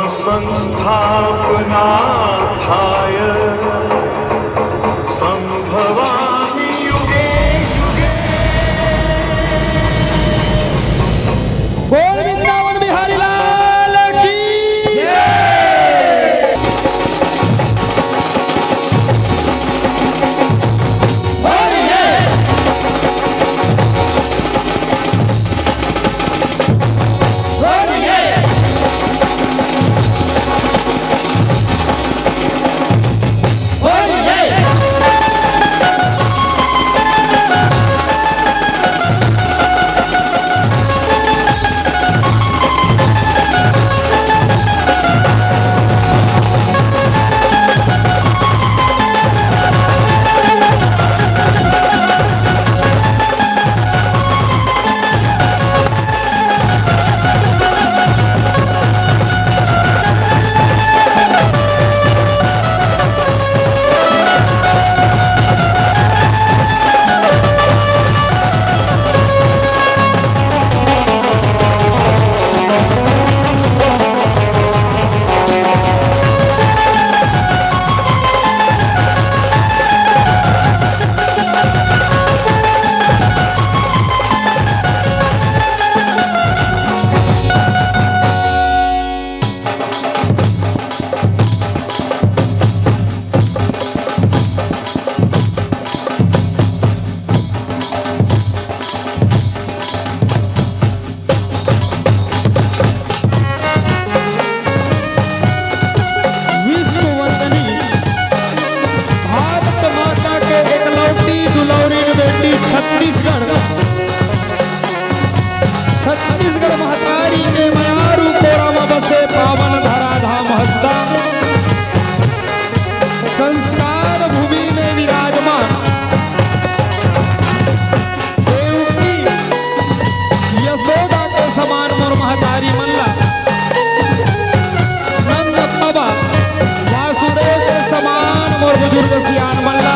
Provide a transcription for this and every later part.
संस्थापनार्थाय संभवामि युगे युगे। बोल वृंदावन बिहारी लाल की जय। छत्तीसगढ़ महतारी के मयारू कोरा में बसे पावन धरा धाम हस्ता संस्कार भूमि में विराजमान देवकी यशोदा के समान मोर महतारी मल्ला नंद बाबा वासुदेव के समान मोर बुजुर्ग सियान मल्ला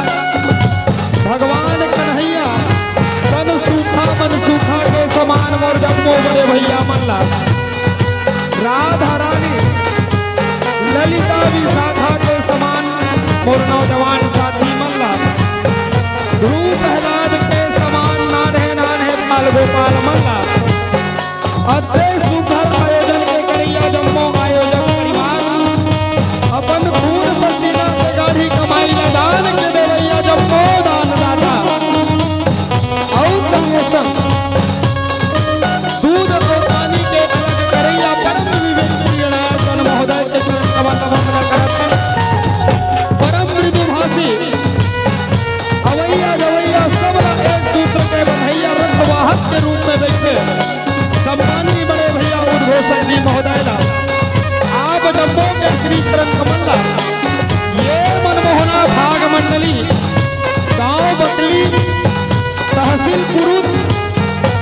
भगवान कन्हैया मन सूखा के समान मोर जम्मो बड़े भैया मल्ला राधा रानी ललिता विशाखा के समान मोर नौजवान साथी मल्ला ध्रुव प्रहलाद के समान नाने नाने बाल गोपाल मल्ला अत्य सुंदर आयोजन के करिया जम्मो आयोजक परिवार अपन खून पसीना के गाढ़ी कमाई दान के देवैया जम्मो दान दाता दूध और पानी के अलग करैया परम विवेक महोदय के परम मृदुभाषी अवैया गवैया सब एक सूत्र के बंधैया रथवाहक के रूप में बैठे सम्मानी बड़े भैया उद्घोषण जी महोदय आप जम्मू के श्री चरण कमल्ला ये मनमोहना भाग मंडली गांव बकली तहसील कुरुद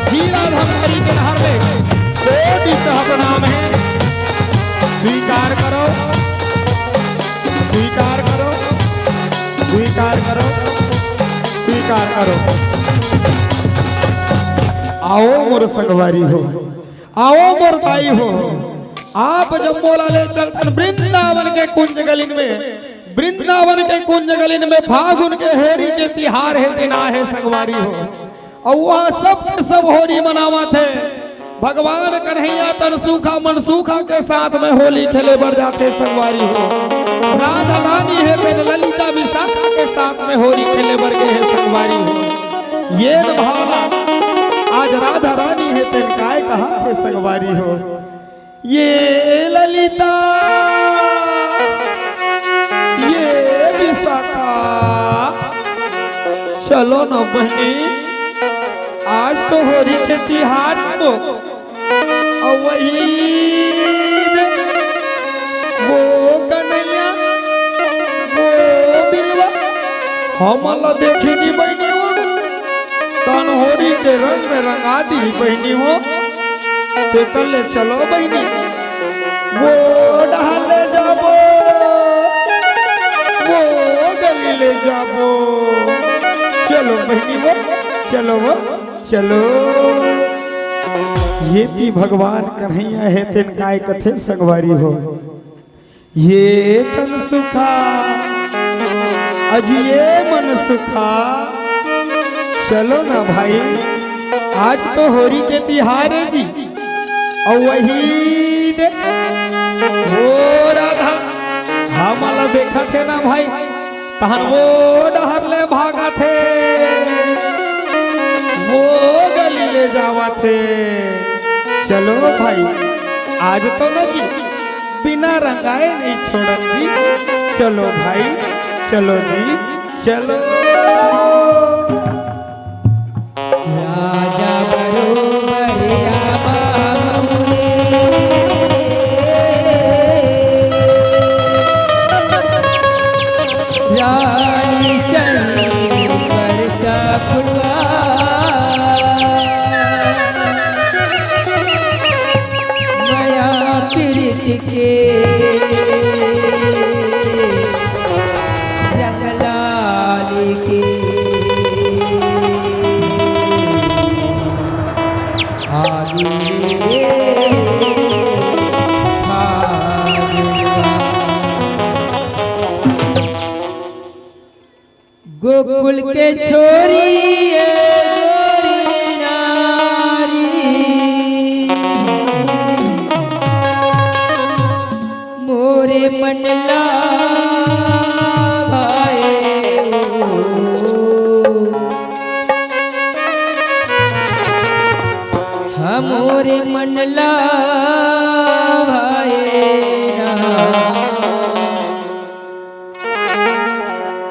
जिला धमतरी के नहर में कोटि सह प्रणाम है। स्वीकार करो स्वीकार करो स्वीकार करो स्वीकार करो। आओ मोर संगवारी हो, आओ मोर ताई हो, आप जम्मू लाले चलतन वृंदावन के कुंज गलिन में, वृंदावन के कुंज गलिन में फागुन के होरी के तिहार है दिना है संगवारी हो। और वहाँ सब सब होली मनावा थे भगवान कन्हैया तन सूखा मन सूखा के साथ में होली खेले बढ़ जाते संगवारी हो। राधा रानी है तेरे ललिता विशाखा के साथ में होली खेले बढ़ गए है संगवारी हो। ये न भावना आज राधा रानी है तेरे काय कहा थे संगवारी हो। ये ललिता ये विशाखा चलो न बहनी आज तो होली के तिहार को और वही वो कन्हैया वो बिलवा हमला देखेगी बहनी हो तन होली के रंग में रंगा दी बहनी हो ते तले चलो बहनी वो ढाले जाबो वो गली ले जाबो चलो बहनी वो चलो वो चलो। ये भी भगवान कन्हैया है तेन काय कथे संगवारी हो ये तन सुखा अजिए मन सुखा। चलो ना भाई आज तो होरी के तिहार है जी और वही दे वो राधा हमारा देखा थे ना भाई तहन वो डहर ले भागा थे वो गली ले जावा थे। चलो भाई आज तो न जी बिना रंगाए नहीं छोड़न जी। चलो भाई चलो जी चलो। राजा बरोबर आवा बहुरे रानी संग बरसा फुलवा माया पीरित के जंगलाल के गोकुल के छोरी ये गोरी नारी मोरे मनला भाए हमोरे मनला भाए ना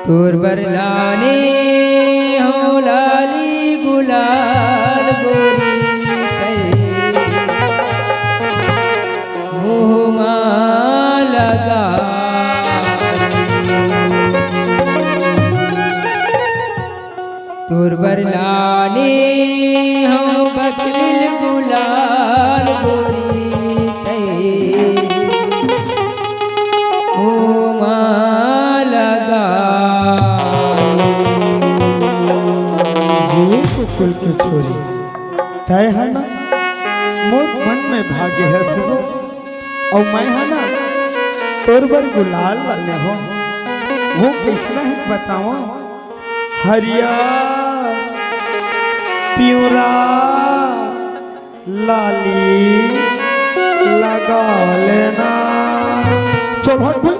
तोर बरलाने हो लाली गुलाल गोरी मुँह लगा तोर बरलाने हो बकरिल गुलाल गोरी कुल की छोरी तय है ना मोर मन में भाग्य है सब और मैं है ना तोरबर गुलाल वाले हो वो कैसा है बताओ हरिया प्यूरा लाली लगा लेना। चल हट भाई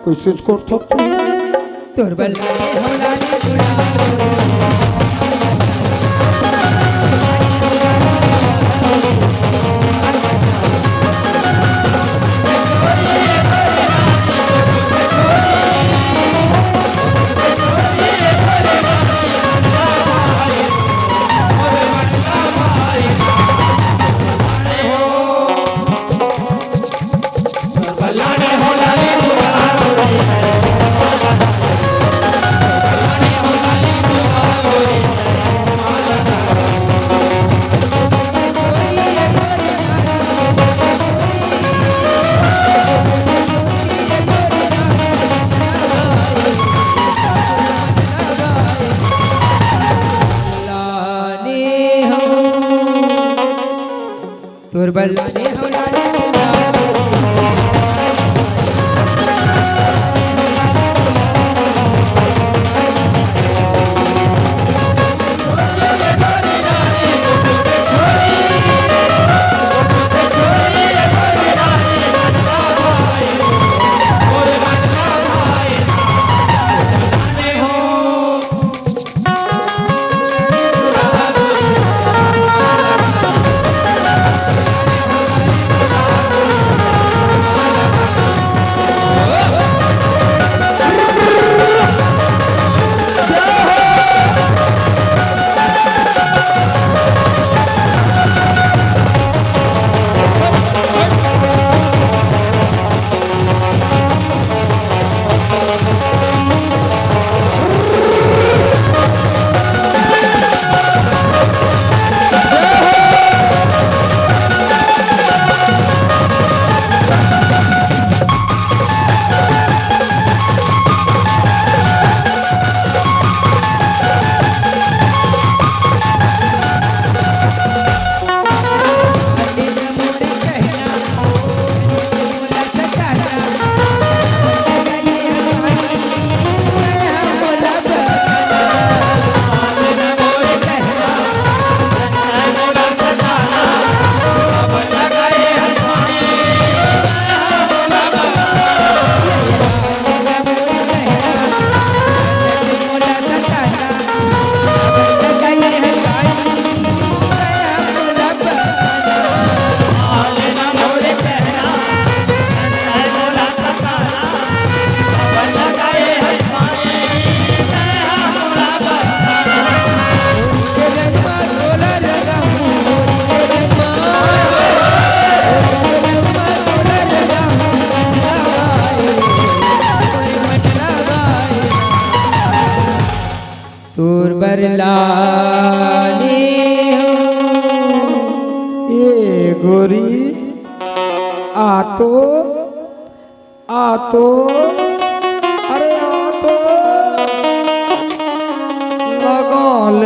कैसे स्कोर थोप तोरबर तोर बल्लाने हो लाले गोरी आ तो अरे आ तो लगल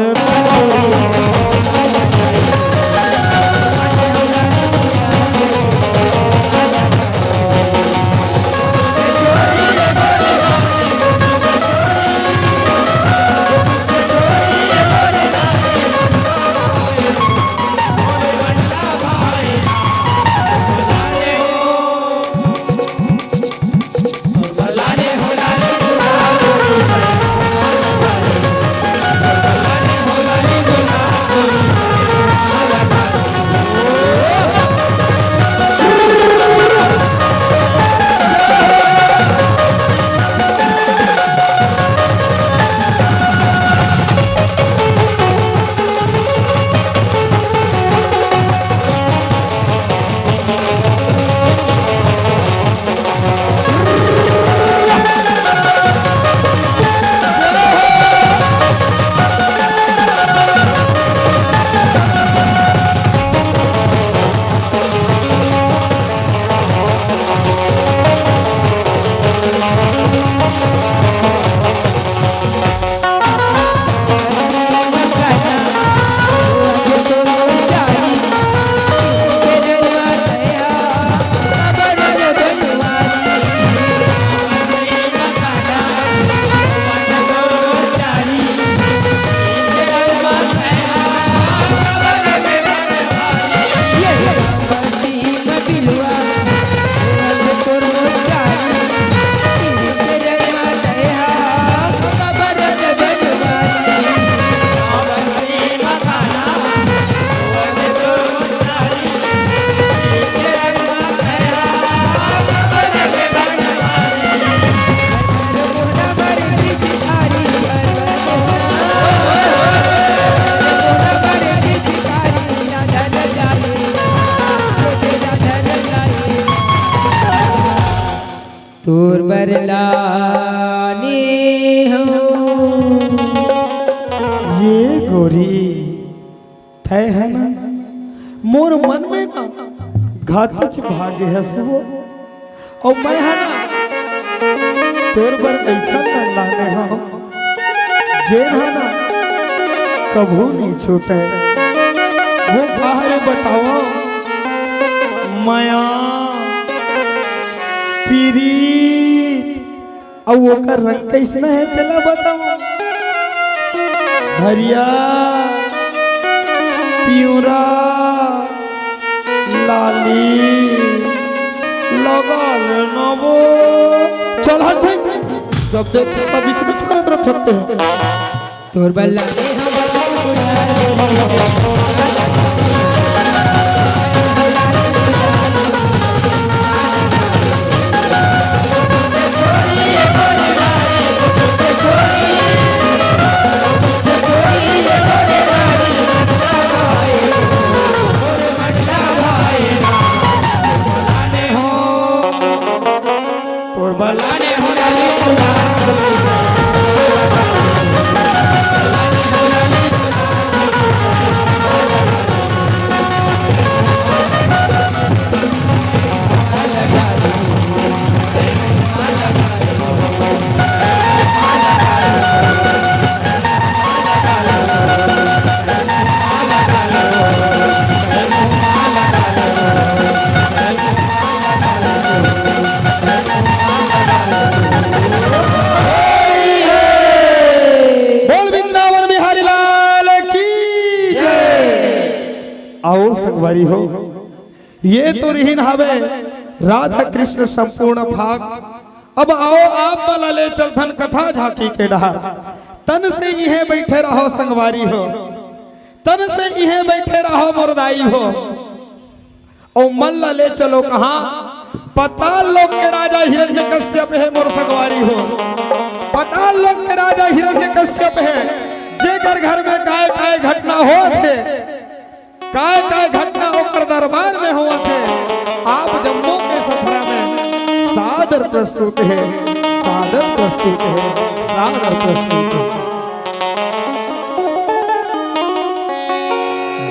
तोर बरलाने हो ये गोरी तय है ना मोर मन में ना घातच भाग्य है सुबो और मैं है ना तोर बर ऐसा कर लाने हो जे है ना कभू नहीं छूटे वो बाहर बताओ माया पीरी और वो का रंग कैसना है चला बताओ हरिया पियूरा लाली लगल नबो चल हट भाई जब देखते तब बीच बीच कर तरफ छपते हैं तोर बरलाने हो आओ संगवारी हो ये तो रिहीन हवे राधा कृष्ण संपूर्ण भाग। अब आओ आप वाला ले चलथन कथा झांकी के डहार। तन से इहे बैठे रहो संगवारी हो, तन से इहे बैठे रहो मुर्दाई हो। और मन ला ले चलो कहाँ, पताल लोक के राजा हिरण्यकश्यप है मोर संगवारी हो। पताल लोक के राजा हिरण्यकश्यप है, जेकर घर में काय काय घटना हो थे, काय काय घटना ओकर दरबार में हुआ थे। आप जम्मू के सफरा में सादर प्रस्तुत है, सादर प्रस्तुत है, सादर प्रस्तुत है।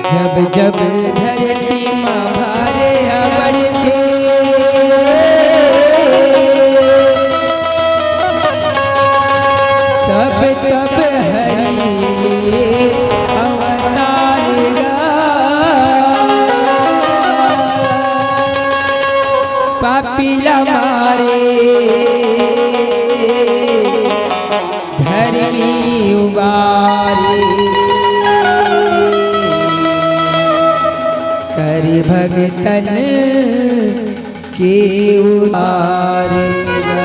जब जब धरती माँ भारे बढ़ते तब तब हरि अवतारेगा पापिला मारे धरनी उबारे कर भगतन के उतारेगा।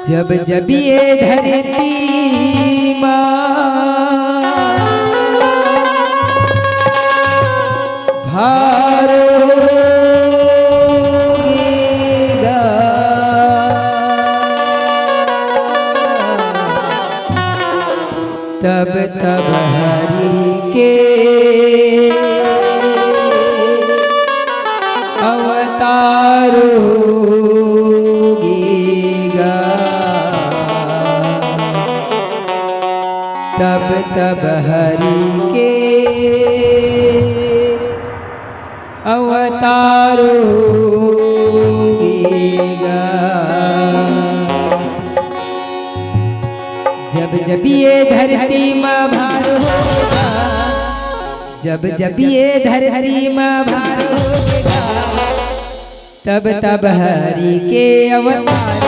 जब जब ये धरती माँ भारोगेगा तब तब हरि के अवतारोगेगा तब तब हरि के अवतारोगेगा। जब जब ये धरती माँ भार होगा जब जब ये धरती माँ भार होगा तब तब हरि के अवतार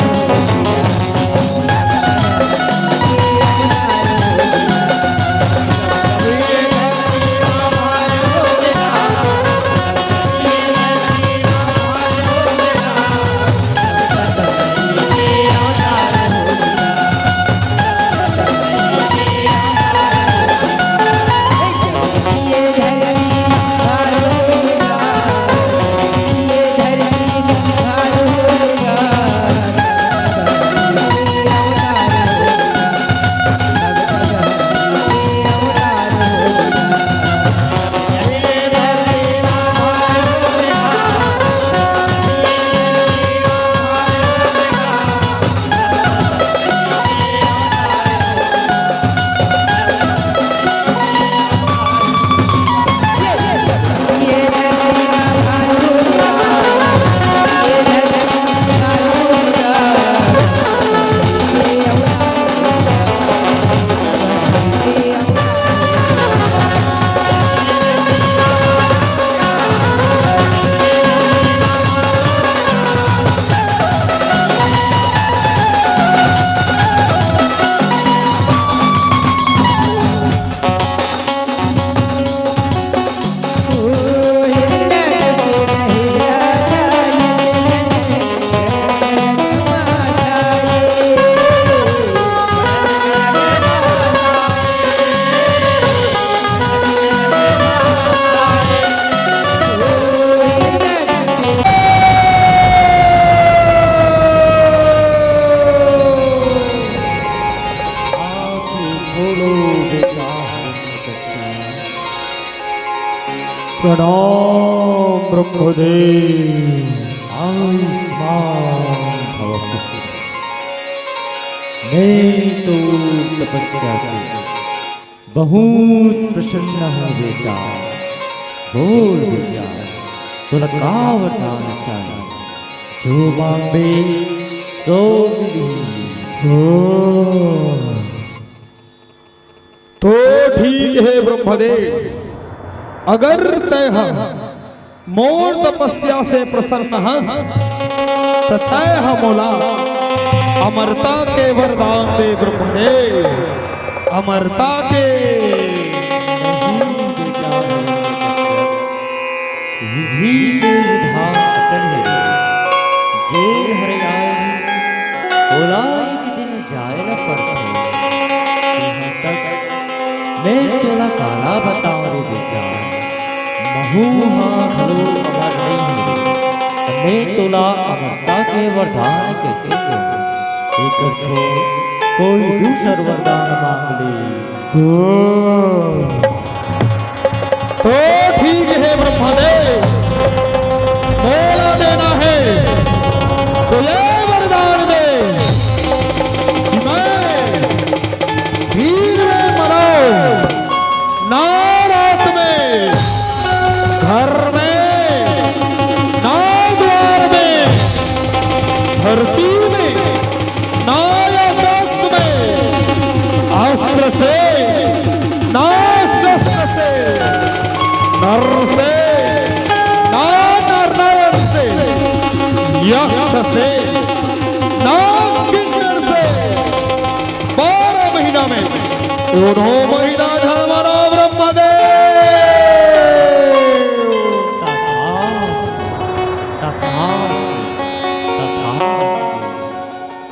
प्रणाम ब्रह्मदेव आयुष्मान भव। मैं तो तपस्या से बहुत प्रसन्न हूँ बेटा। बोल बेटा तुला का वरदान चाहिए? जो मांगे सो तो ठीक है ब्रह्मदेव, अगर तय मोर तपस्या से प्रसन्न हस तो तय मोला अमरता के वरदान दे ब्रह्मदेव, अमरता के। विधि के विधान अटल है, जेल हरे आए बोला एक दिन जाए न पड़ते। यहाँ तक मैं तेरा काला बताऊं रे बेटा, महूहा घरो अमर नहीं है। मैं तोला अमरता के वरदान कैसे दूं? एक कोई दूसर वरदान मांग ले। तो ठीक है ब्रह्मदेव, बोला देना है तो ये वरदान दे कि मैं वीर में मरो से ना शस्त्र से नर से ना नर से यक्ष से ना किन्नर से 12 महीना में उन्हों महीना हमारा ब्रह्मदेव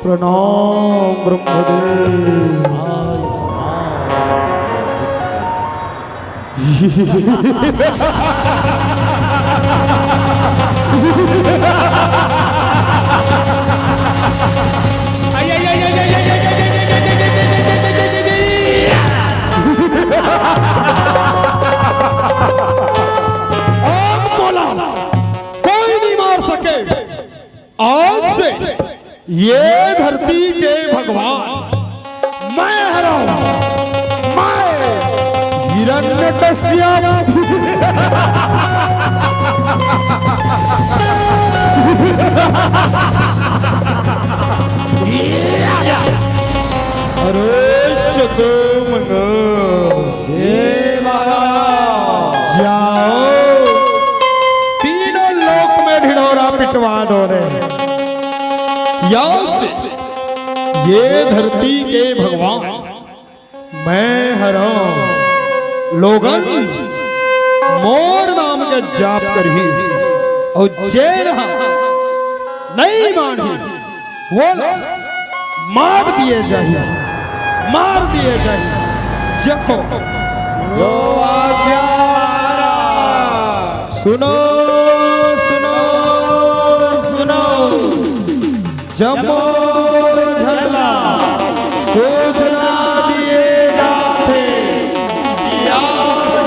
प्रणाम ब्रह्मदेव। आज बोला कोई नहीं मार सके। आज से ये धरती के भगवान मैं हराऊं। मैं हिरण्यकश्यप अरे चतुर्मंगल जाओ तीनों लोक में ढिढोरा पिटवा दो रे। से ये धरती के भगवान मैं हराऊं। लोगन मोर नाम के जाप करही और जैन नहीं मानी वो मार दिए जाइए, मार दिए जाइए। जपो जो आज्ञा सुनो सुनो सुनो। जमो झल्ला सूचना दिए जाते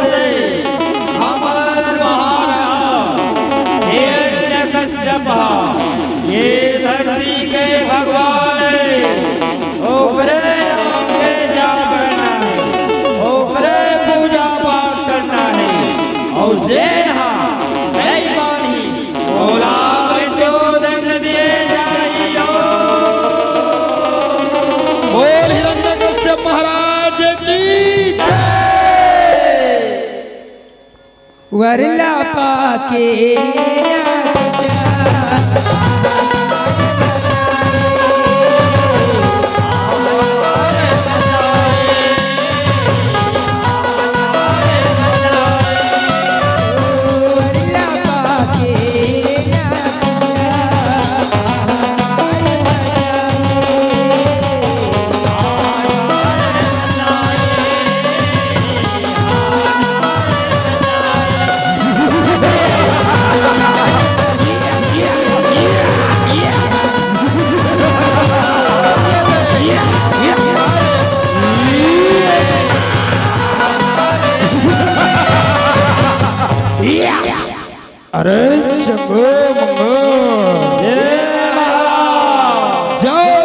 से हमर महाराज हिरण्यकश्यप ये धरती के भगवान ओकरे नाम के जाप करना है, ओकरे पूजा पाठ करना है। और जैन नहीं मानी बोला तो दंड दिए जाइयो। बोल हिरण्यकश्यप महाराज की जय। वरला पाके अरे चंगो मंगो जाओ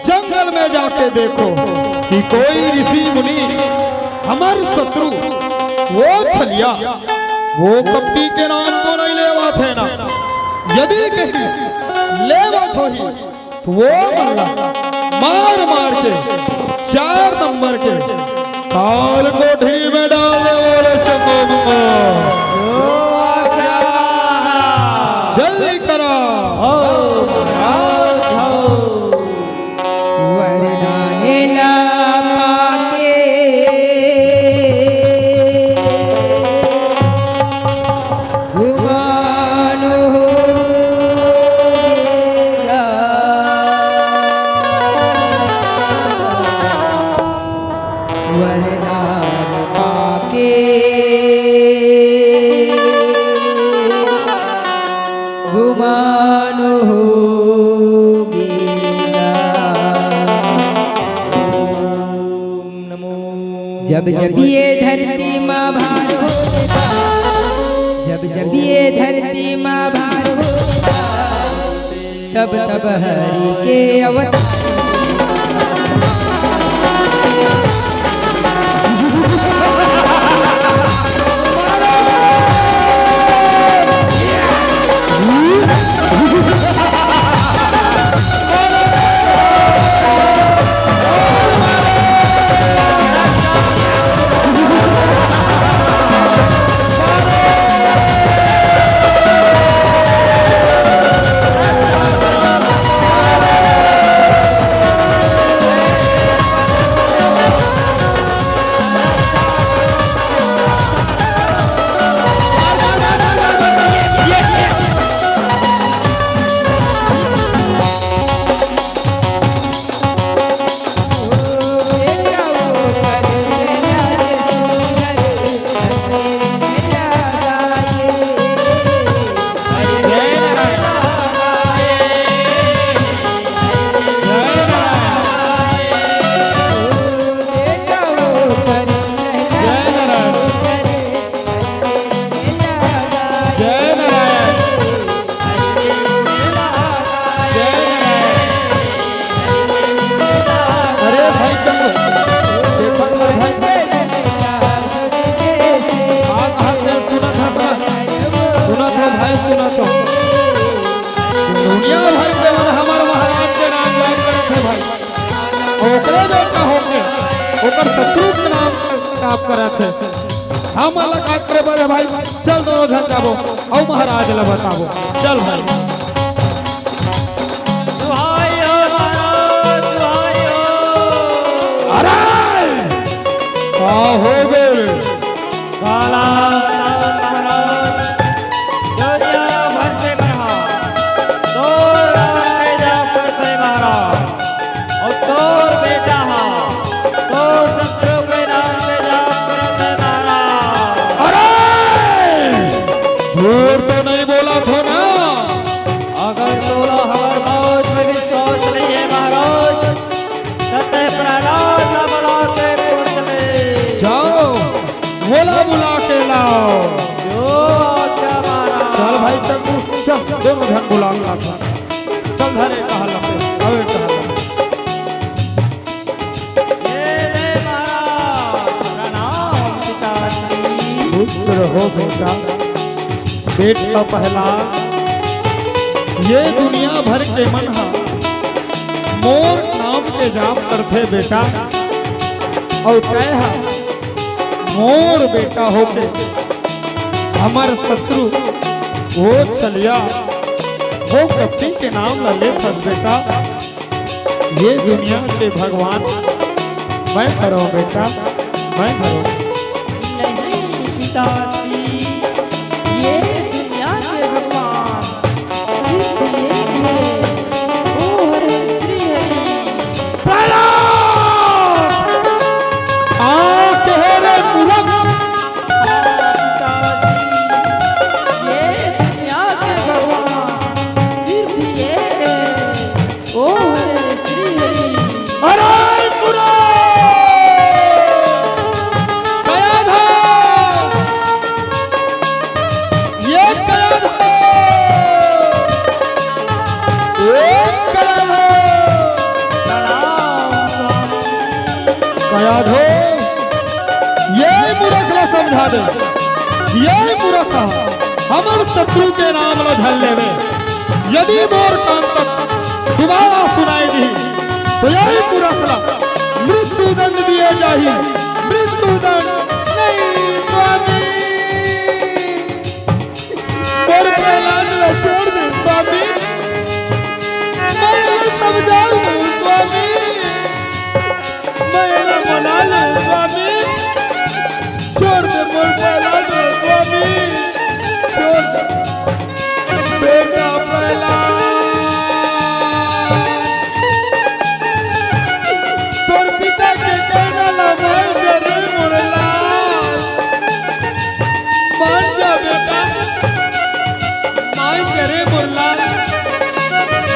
जंगल में जाके देखो कि कोई ऋषि मुनि हमार शत्रु वो छलिया वो कपटी के नाम को नहीं लेवा थे ना। यदि कहीं लेवा थोड़ी तो वो मल्ला मार मार के 4 नंबर के काल कोठी में डाल दे। और चंगो मंगो जल्दी करो। वरदानेला पाके गुमान होगा। वरदान पाके गुमान होगेगा। जब जब ये धरती माँ भार होगा, जब जब ये धरती माँ भार होगा, तब तब हरि के अवतार शत्रु के नाम आप करे थे हम अलग का करे बड़े भाई चल दोनों जन जाबो औ महाराज ला बताबो चल भाई दुहाई हो महाराज दुहाई हो। अरे का हो गए काला महाराज दुनिया भर से बरहा तोर बेटा पड़ते महाराज और तोर बेटा हा तोर शत्रु के नाम पे जा पड़ते महाराज। अरे झूठ तो नहीं बोला था ना अगर तोरा हमार मौत में विश्वास नहीं है महाराज तते प्रहलाद न बुलाते पुण्य में जाओ बोला बुला के लाओ जो आज्ञा महाराज। चल भाई चल चल दोनों जन बुला ला चल धरे कहा लगे अबे कहा ये ले महाराज प्रणाम पिताजी। खुश रहो बेटा बेटा पहला ये दुनिया भर के मन हा मोर नाम के जाप करते बेटा और कह मोर बेटा होके हमार शत्रु वो चलिया वो कपटी के नाम ला ले फस बेटा ये दुनिया के भगवान मैं करो बेटा मैं करो नहीं पिताजी ये दुनिया के भगवान सिर्फ एक है वो हरे श्री हरि। कयाधो ये मूर्ख ला समझा दे ये मूर्ख हमर शत्रु के नाम ला धल लेवे यदि मोर कान तक दोबारा सुनाई दी तो यही मूर्ख ला मृत्यु दंड दिए जाही मृत्यु दंड नहीं स्वामी मोर प्रहलाद ला छोड़ दे स्वामी मैं समझाऊं स्वामी स्वामी छोड़ दे मोर प्रहलाद स्वामी छोड़ दे बेटा प्रहलाद तोर पिता के कहना ला मान जा रे मोर लाल मान जा बेटा मान जा रे मोर लाल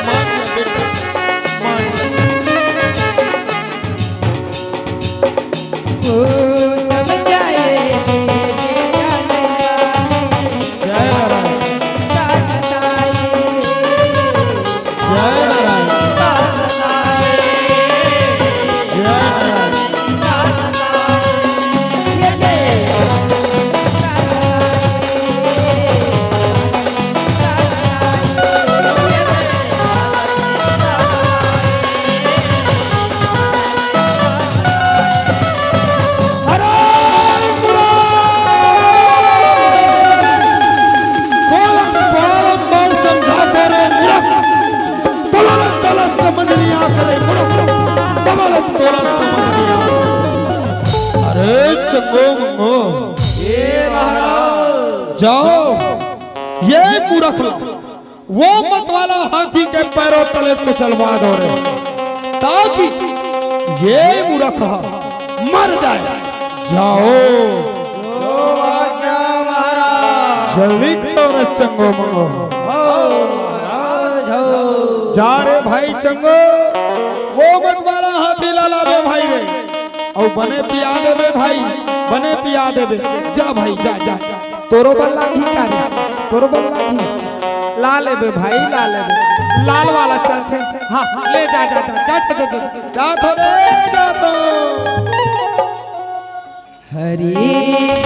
मान जा बेटा मान जा ओ समझाए जय नारायण जय नारायण जय नारायण समझ लिया करे अरे चंगो मंगो ये महाराज जाओ ये मूर्ख वो मत वाला हाथी के पैरों तले को चलवा दो रे ताकि ये मूर्ख मर जाए जाओ जो आज्ञा महाराज। जल्दी तो रे चंगो मंगो महाराज हो जा रे भाई चंगो वो मत वाला हाथी लाला बे भाई रे और बने पिया देबे भाई बने पिया देबे जा भाई जा जा तोरो बल्ला घी का रे तोरो बल्ला घी ला लेबे भाई ला लेबे लाल वाला चल चल हां ले जा जा जा जा जा जा जा तो रे जा तो हरि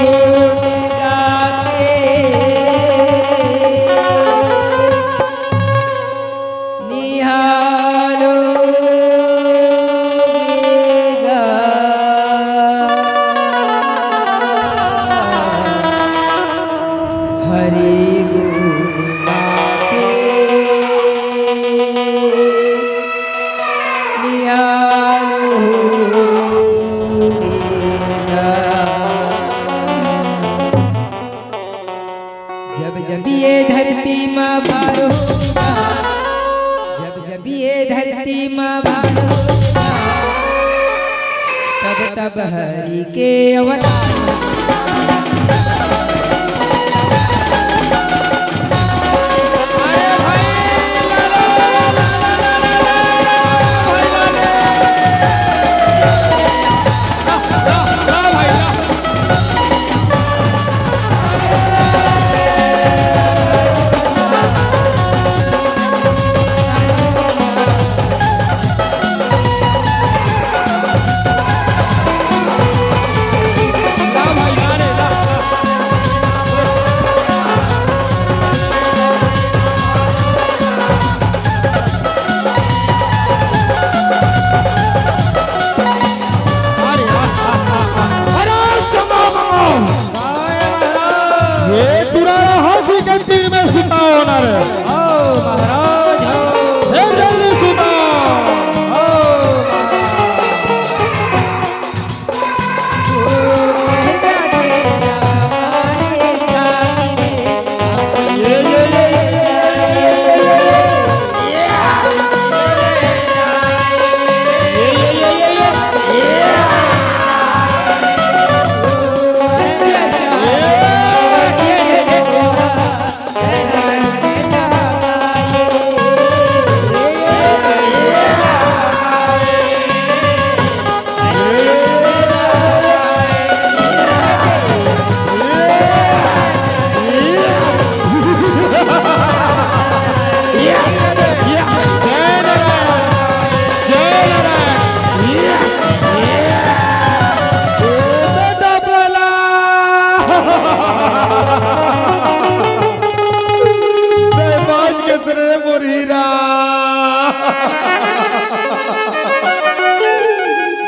गुण गाते निहारो गा तब हरि के अवतार।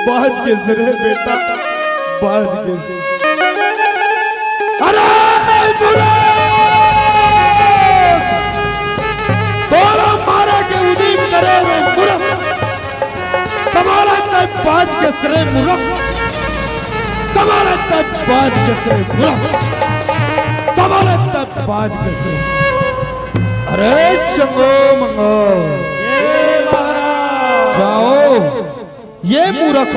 बाज के सिरे बेटा, बाज के सिरे। अरे तोरा मारा के उदीप करे हुए मूर्ख, तुम्हारा तक बाज के सिरे मूर्ख, तुम्हारा तक बाज के सिरे मूर्ख, तुम्हारा तक बाज के सिरे। अरे चंगो मंगो जाओ, ये मूर्ख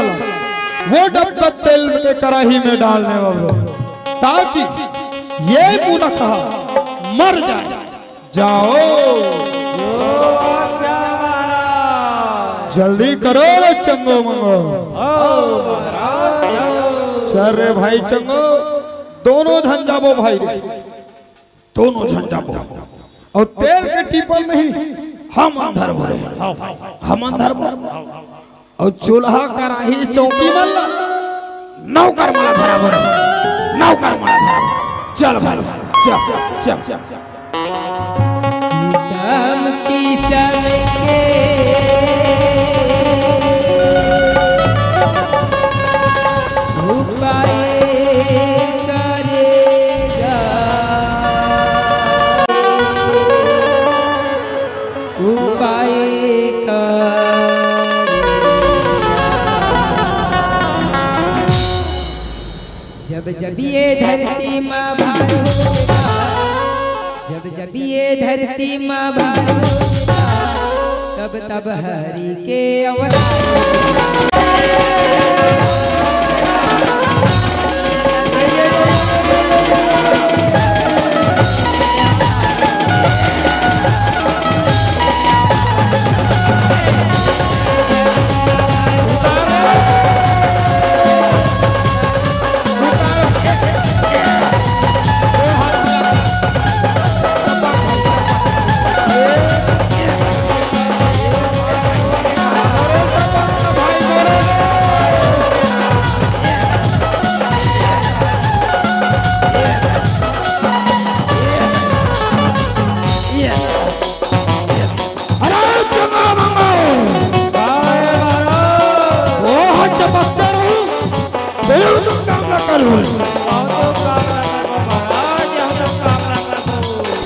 वो डब्बा तेल के कढ़ाई में डालने वालों, ताकि ये मूर्ख मर जाए। जाओ जल्दी करो रे चंगो मंगो। चल रे भाई चंगो, दोनों झंझाबो भाई रे, दोनों झंझाबो। और तेल के टीपल नहीं, हम अंदर भरे, हम अंदर भरे। और चूल्हा कराही चौकी मल्ला नौकर मला बराबर, नौकर मला बराबर। चल भाई चल चल चल चल। किसम के उपाय करेगा, उपाय जब जब ये धरती माँ भार होगा, जब जब ये धरती माँ भार होगा, तब तब हरि के अवतार।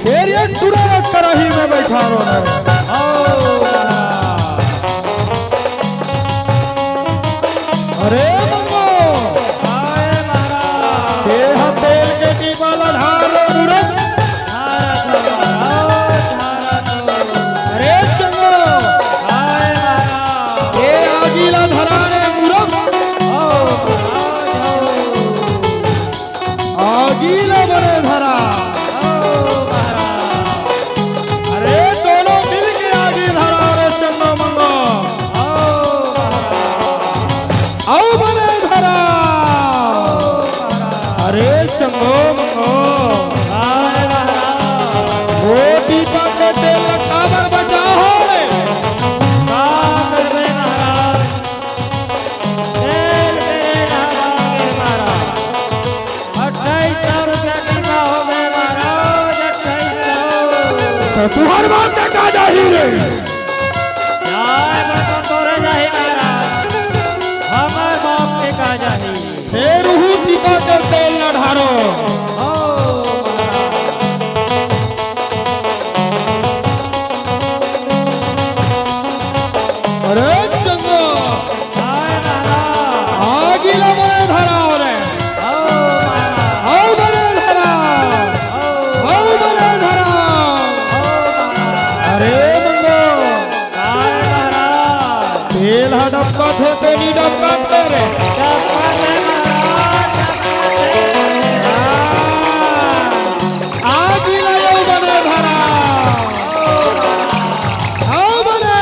फिर ये टुरा कराही में बैठा रहो। अरे मंगो तेल के दीपा लधारो मूर्ख। अरे चंगो ये आगीला धराने मूर्ख। चंगो मंगो हाय महाराज वो दीपा के तेल का काबर बचा हो का करबे महाराज तेल तेरे ढाबा के महाराज 2800 रुपया कीमा हो गए महाराज 2800 तो तुहर बात का का जाही रे जाय बतो तोरे जाही महाराज हमर बाप के का जाही फिर हूँ दीपा के तेल न ढारो ओ महाराज अरे चंगो हाय महाराज आगी लगे धराओ रे ओ महाराज आओ बने धराओ ओ आओ बने धराओ महाराज अरे मंगो हाय महाराज तेल हडपका थे तेनी डपका थे रे डब्बा दे महाराज आगी लगे बने धराओ आओ बने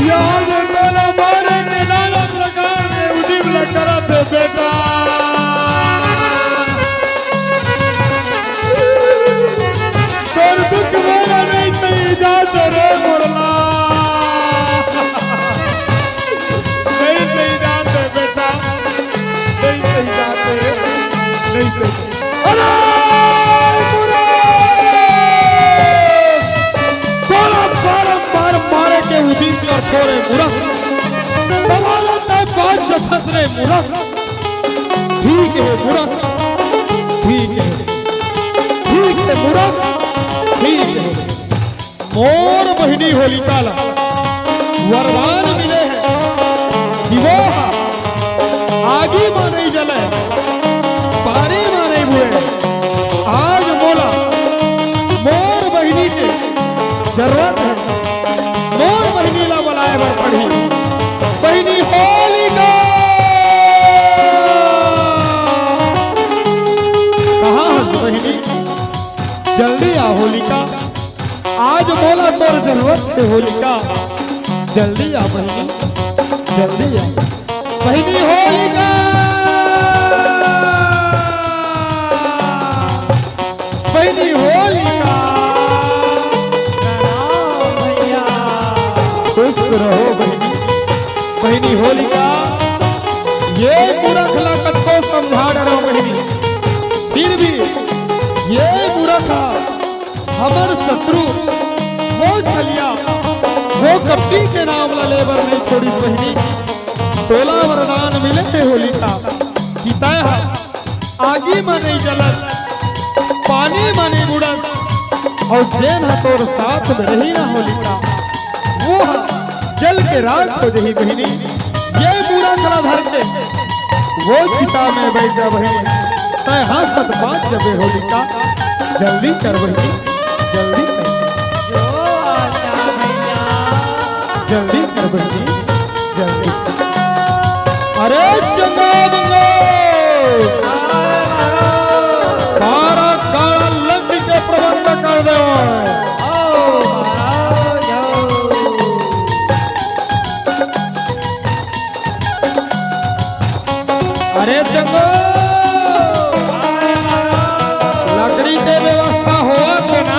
याद मेरा मारे के नाना प्रकार के उदिम लकरा थे बेटा तोर दुख मेरा नहीं सही जाते रे मुरला नहीं सही जाते बेटा नहीं सही जाते नहीं सही अरे मुरला बार मारे के उदी कर छोड़े मूर्ख सवाल तय पांच जथस रे मूर्ख ठीक है मूर्ख ठीक है मूर्ख ठीक है मोर बहिनी होलिका ला वरदान मिले हैं कि वो आगी में नहीं जले पानी में नहीं बुए आज मोला मोर बहिनी के जरूरत है मोर बहिनी ला बुलाए बर पड़ी बहिनी होलिका कहाँ हंस बहिनी जल्दी आ होलिका आज मोला तोर जरूरत है होलिका जल्दी आ बहिनी जल्दी आ बहिनी होलिका बहिनी होलिका भैया खुश रहो बहिनी बहिनी होलिका ये मूर्ख ला कत्तो समझा डरो बहिनी फिर भी ये मूर्ख हमर शत्रु वो छलिया वो कपटी के नाम ला लेबर नहीं छोड़ी बहिनी तोला वरदान मिले थे होलिका कि तय आगी में नहीं जलत पानी में नहीं बुड़त और जेन तोर साथ में रही ना होलिका वो जल के राख हो जही बहिनी ये पूरा कला धर के वो चिता में बैठ जा बहिनी तय हंसत बात जबे होलिका जल्दी कर बहिनी जल्दी कर जो आजा भैया जल्दी कर बहिनी जल्दी अरे चंगा बंगो बारा काला लंबी के प्रबंध कर दो अरे चंगो लकड़ी के व्यवस्था हुआ के ना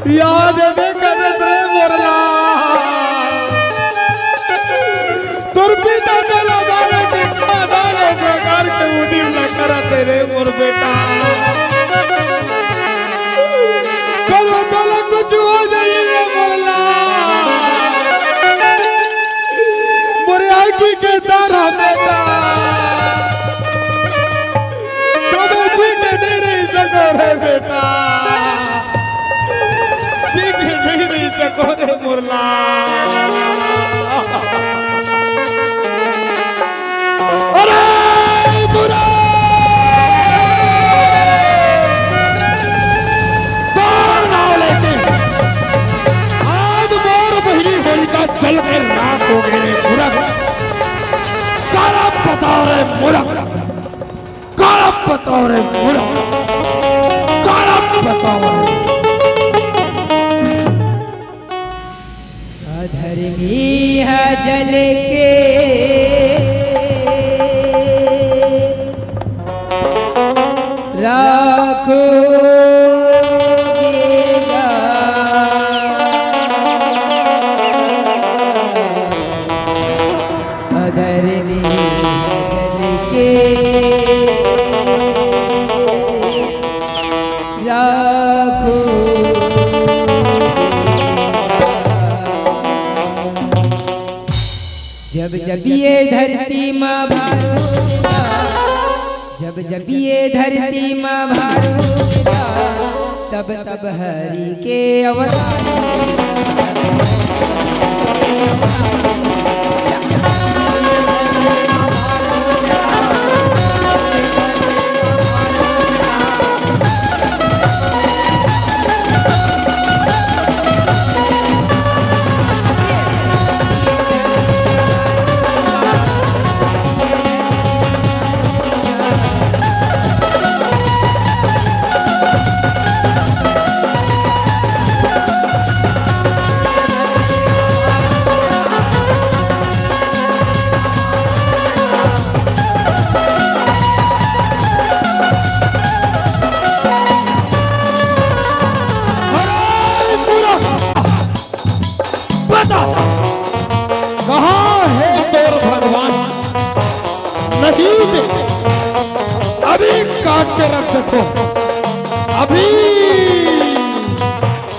याद दे करत रे मोरला तुर पिता ने लगाले टिका डाले बेकार के उड़ी न करत रे मोर बेटा कल कल कुछ हो जाई रे मोरला मोरे आँखी के तारा बेटा कबो जी के दे रे सको रे बेटा कोरे मुरला अरे बुरा कौन नाव लेके आज मोर बहिरी होलिका जल के राख हो गए रे बुरा सारा बताओ रे मुरा काला बताओ रे मुरा काला बताओ रे धरनी है जल के राखो धरनी जल के राखो जब जब ये धरती माँ भार होगा जब जब ये धरती माँ भार होगा तब तब हरि के अवतार कहाँ है तोर भगवान नदी में अभी काट के रख देखो अभी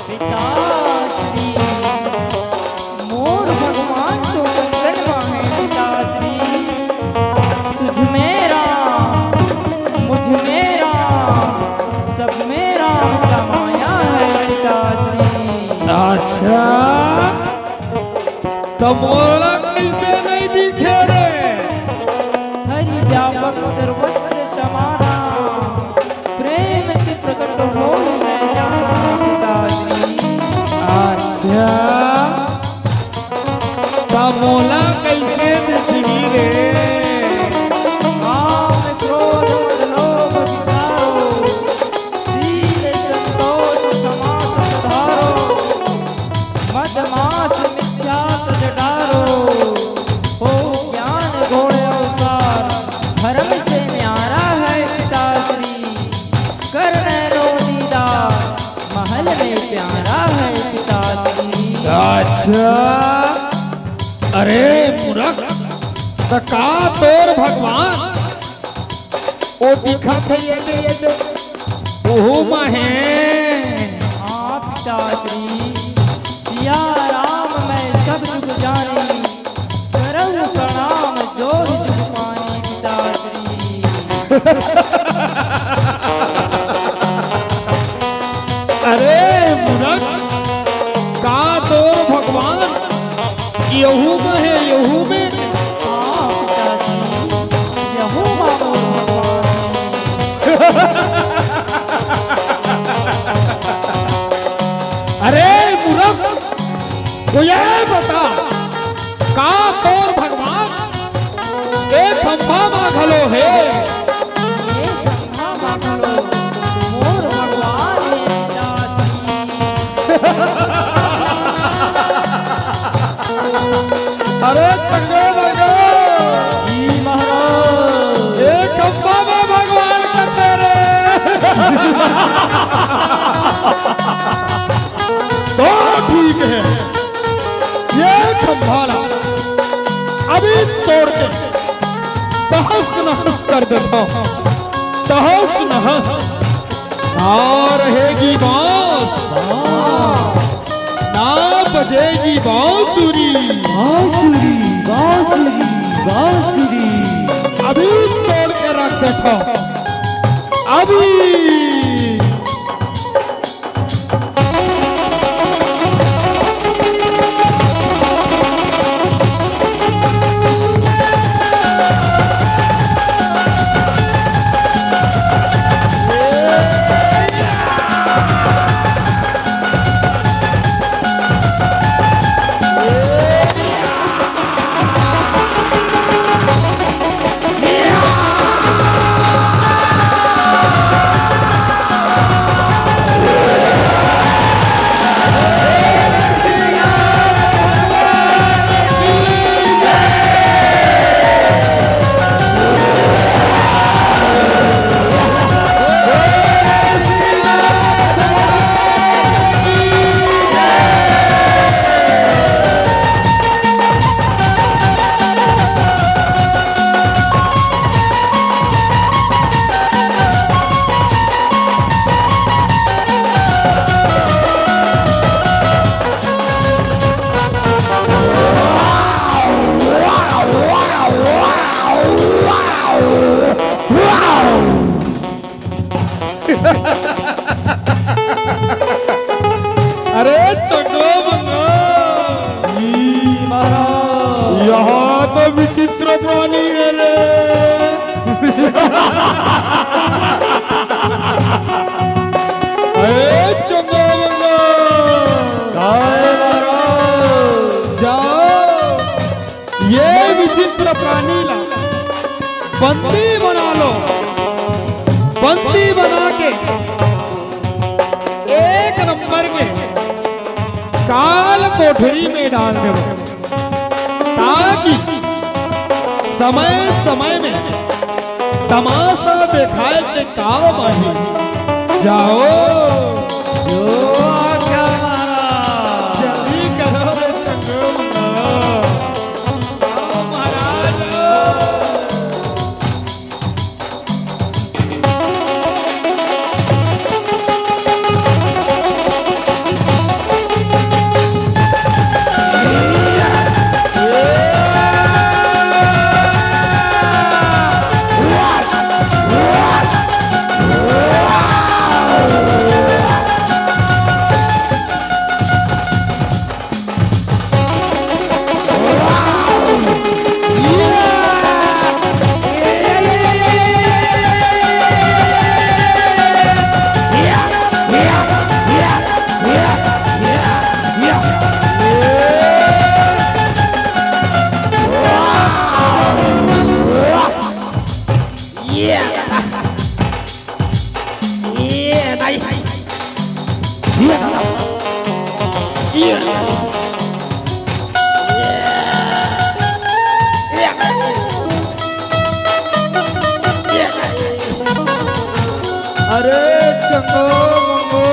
पिताश्री मोर भगवान तो गगनवा में पिताश्री तुझ मेरा मुझ मेरा सब मेरा समाया है पिताश्री अच्छा तो मोला कैसे नहीं दिखे रे हरि व्यापक सर्वत्र समाना प्रेम के प्रकट हो मैं जाना पिताश्री अच्छा तो मोला कैसे दिखी रे काम क्रोध मद लोभ विचारो शील संतोष क्षमा सुधारो मद मास मिथ्या तज डारो हो ज्ञान घोड़े अवसार धर्म से न्यारा है पिताश्री करने रो दीदार महल में प्यारा है पिताश्री अच्छा अरे मूर्ख तो का तोर भगवान ओ दिखत है ये ओहो महे हाँ पिताश्री सिया राम मैं सब जुग जानी करऊँ प्रणाम जोर जुग पानी पिताश्री अरे मूर्ख का तोर भगवान यहू में है यहू में हाँ पिताश्री यहोवा मोर भगवान अरे मूर्ख तो ये बता का तोर भगवान एक खंभा में घलो है ये देखो तहस नहस ना रहेगी बांस ना बजेगी बांसुरी बांसुरी बांसुरी बांसुरी। अभी तोड़ के रख देखो अभी। अरे चंगो मंगो यहाँ तो विचित्र प्राणी है रे। अरे चंगो मंगो जाओ ये विचित्र प्राणी ला बंदी बना लो। बंदी बना के एक नंबर के काल कोठरी में डाल दो ताकि समय समय में तमाशा दिखाए के काम आए। जाओ जल्दी करो रे चंगो महाराज। अरे चंगो मंगो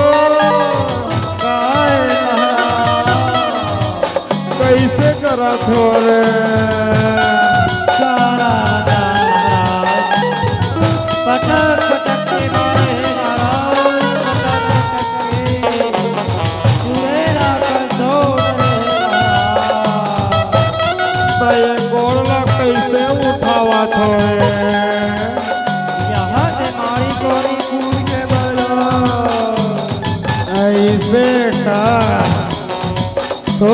कैसे करा थोड़े पटक पटक के मारे सुरेरा कर दौड़ भाई गोरला कैसे उठावा थोड़े यहाँ से मारी गोरी कूद के बोलो ऐसे का तो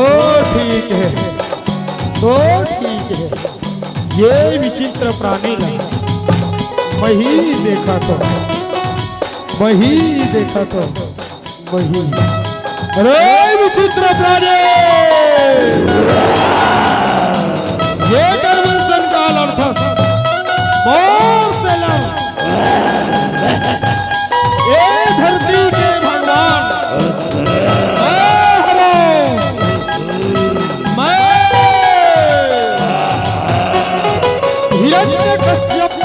ठीक है तो ठीक है। ये विचित्र प्राणी ला वही देखा तो वही देखा तो वही। अरे विचित्र प्राणी ये कर्मसन काल अर्थ मोर से लड़ ए धरती के भगवान हिरण्यकश्यप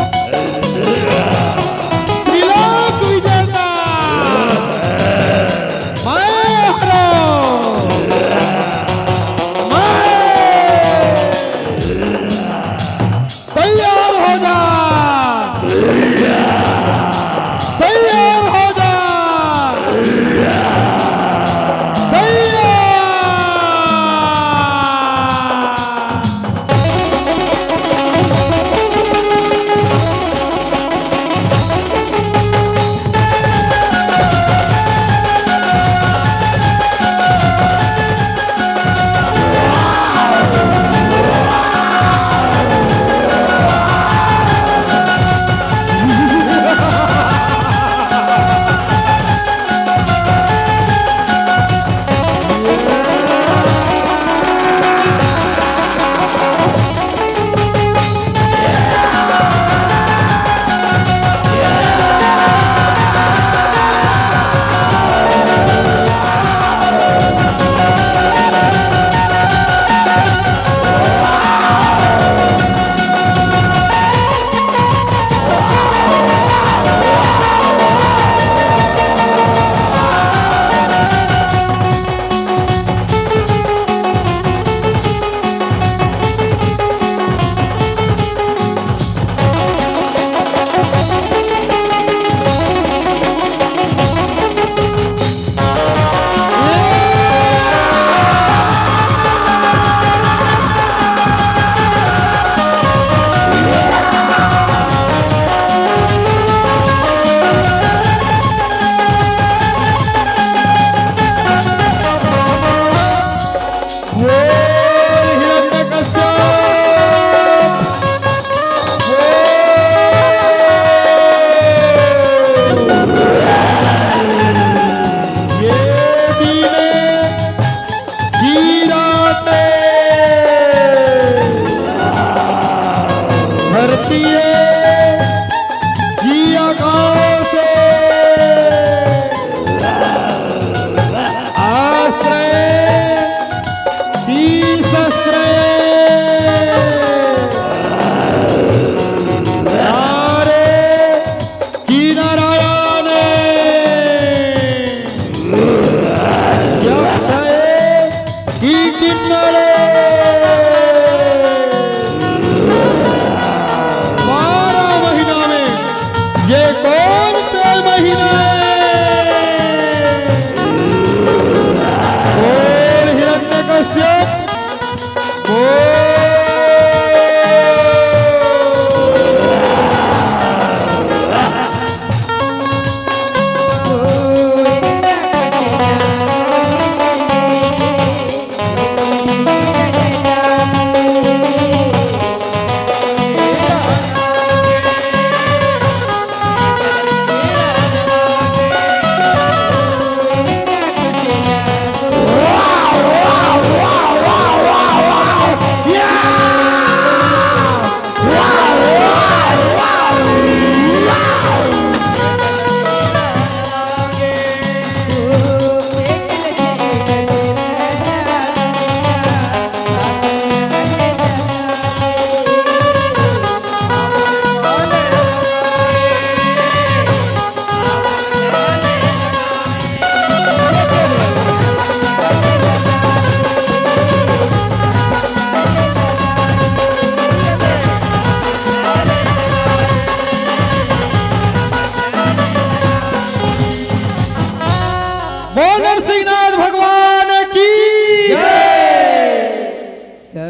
त्रिलोक विजेता मैं तैयार हो जा।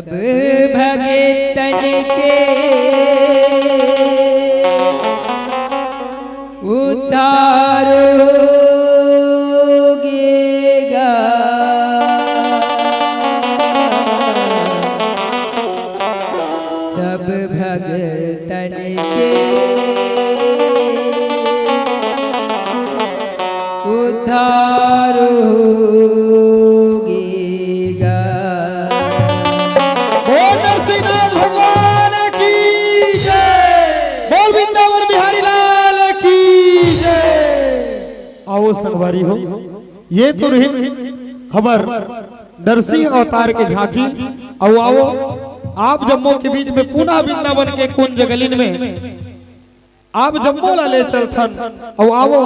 सब भगतन के उद्धार होगेगा। सब भगतन के उद्धार होगेगा। बोल नरसिंहनाथ भगवान की जय, बोल वृंदावन बिहारी लाल की जय। आओ संगवारी हो, ये तो रही खबर नरसिंह अवतार के झांकी। आओ आप जम्मू के बीच में पुनः वृंदावन के कुंज गलिन में आप जम्मू ला ले चलथन। और आओ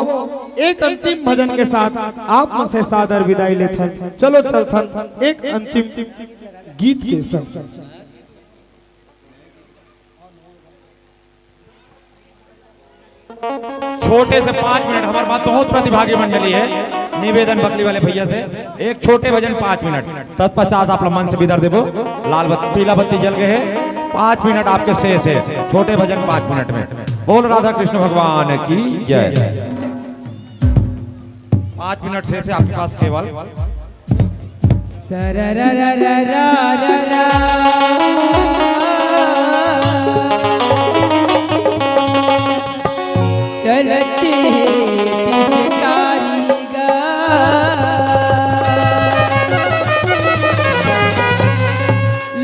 एक अंतिम भजन के साथ आप से सादर विदाई लेथन। चलो चलथन एक अंतिम गीत के साथ। छोटे से 5 मिनट, हमारे पास बहुत प्रतिभागी मंडली है। निवेदन बकली वाले भैया से एक छोटे भजन 5 मिनट, तत्पश्चात आप मन से विदर देवो। लाल बत्ती पीला बत्ती जल गए है। 5 मिनट आपके शेष है, छोटे भजन 5 मिनट में। बोल राधा कृष्ण भगवान की जय। 5 मिनट शेष है आपके पास केवल। चलते पिचकारी गा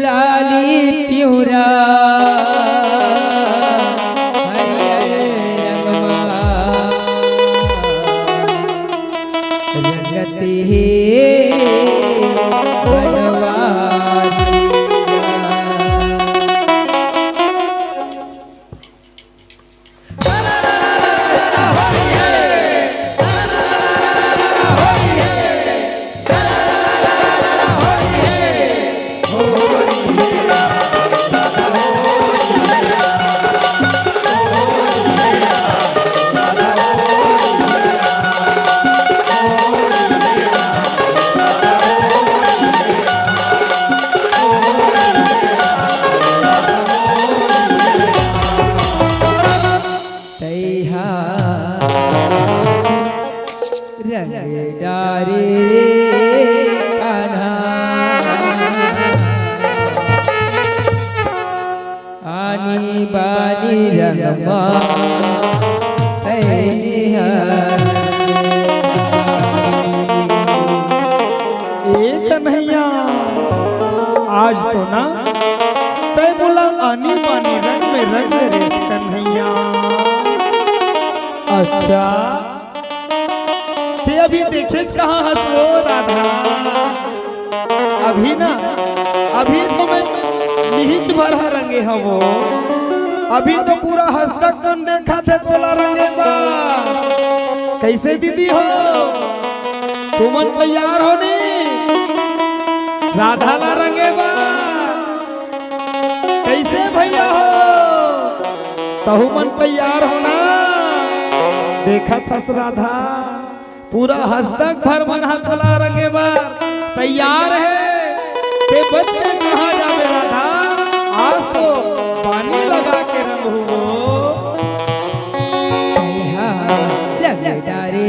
लाली प्यूरा हरियर रंगमा रंगते बनवारी रंग डारे कान्हा आनी बानी रंगमा एक कन्हैया आज तो ना तय बोला आनी बानी रंग में रंग रे कन्हैया। अच्छा ते अभी देखे कहाँ हंसो राधा। अभी ना अभी तो मैं निहिच भरा रंगे हैं वो। अभी तो पूरा हस्तक कन देखा थे तोला रंगे बा। कैसे दीदी हो तुमन तैयार हो नी राधा ला रंगे बा। कैसे भैया हो तहु मन तैयार होना। देखा थस राधा पूरा हस्तक भर मन हाथला रंगे बा तैयार है। ते बच के कहा जावे राधा, आज तो पानी लगा के रंग हो। रंग डारे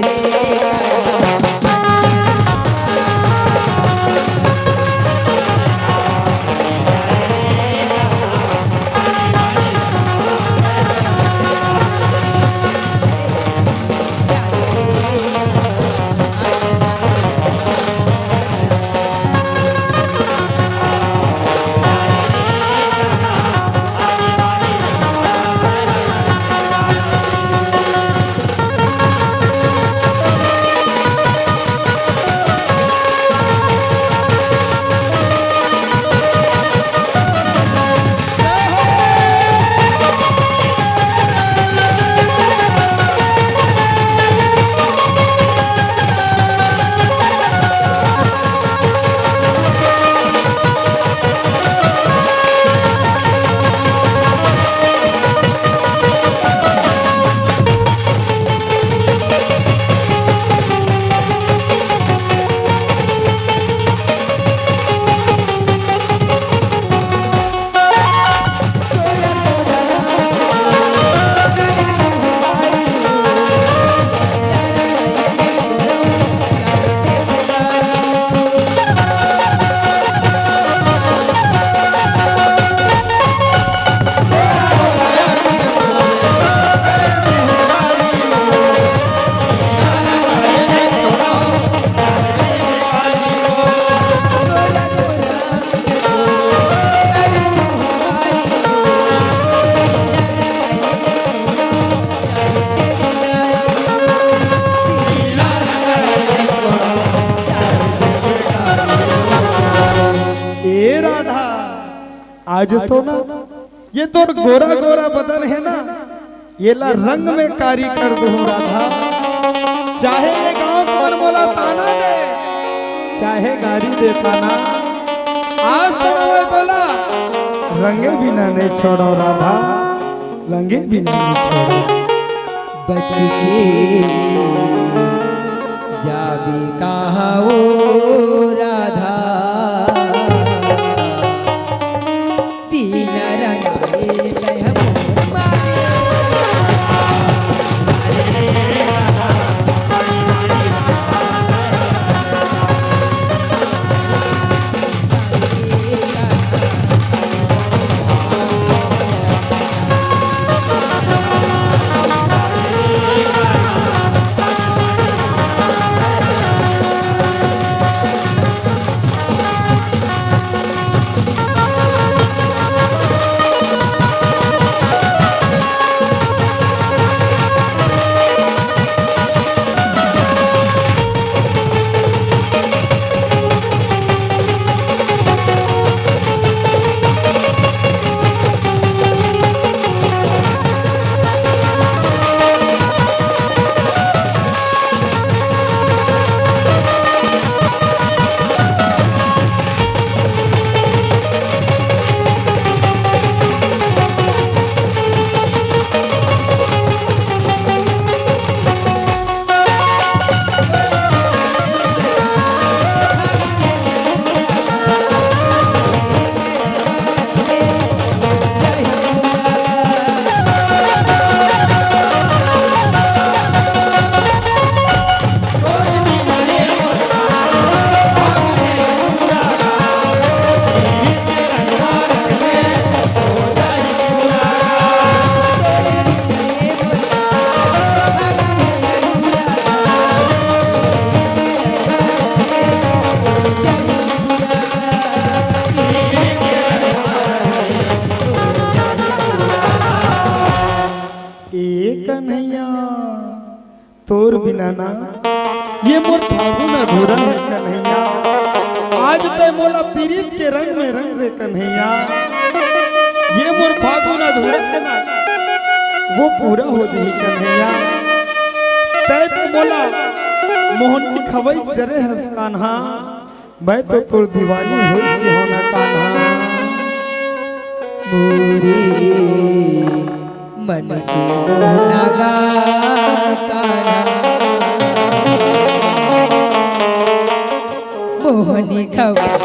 आज तो ना ये तो गोरा गोरा बदन है ना, ये ला रंग में कारी कर दो राधा। चाहे ये गांव कौन बोला ताना दे, चाहे गाड़ी दे ताना, आज तो मैं बोला रंगे बिना नहीं छोड़ो राधा, रंगे बिना नहीं छोड़ो। बच के जाबी कहाँ वो राधा, बिना रंगे मैं मारे। तोर बिना ना ये मोर फागुन अधूरा है कन्हैया, आज ते मोला पीरीत के रंग में रंग दे कन्हैया। ये मोर फागुन अधूरा है ना, वो पूरा हो जाए कन्हैया। तै तो मोला मोहन की खवई डरे हंस कान्हा, मैं तो तोर दीवानी होई के होना कान्हा। मोरे मन को नगा कान्हा, मोहनी खवा